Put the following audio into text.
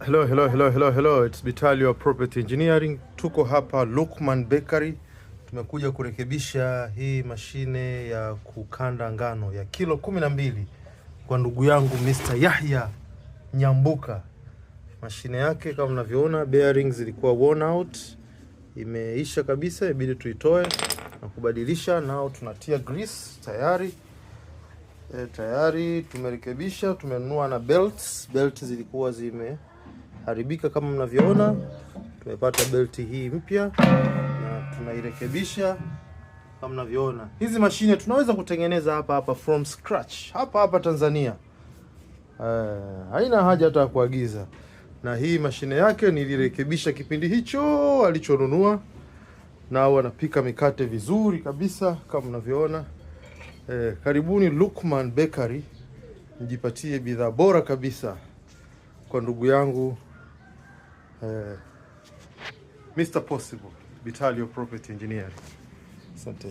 Hello. It's Vitalio Property Engineering. Tuko hapa Luqman Bakery. Tumekuja kurekebisha hii mashine ya kukanda ngano ya kilo 12 kwa ndugu yangu Mr. Yahya Nyambuka. Mashine yake kama mnavyoona, bearings zilikuwa worn out, imeisha kabisa, ibidi tuitoe na kubadilisha. Nao tunatia grease tayari tumerekebisha. Tumenunua na belts zilikuwa zimeharibika kama mnavyoona. Tumepata belti hii mpya na tunairekebisha kama mnavyoona. Hizi mashine tunaweza kutengeneza hapa from scratch hapa Tanzania. Haina haja hata kuagiza. Na hii mashine yake nilirekebisha kipindi hicho alichonunua, na wanapika mikate vizuri kabisa kama mnavyoona. Karibuni Luqman Bakery, mjipatie bidhaa bora kabisa kwa ndugu yangu Mr. Possible, Vitalio Property Engineering. Asante.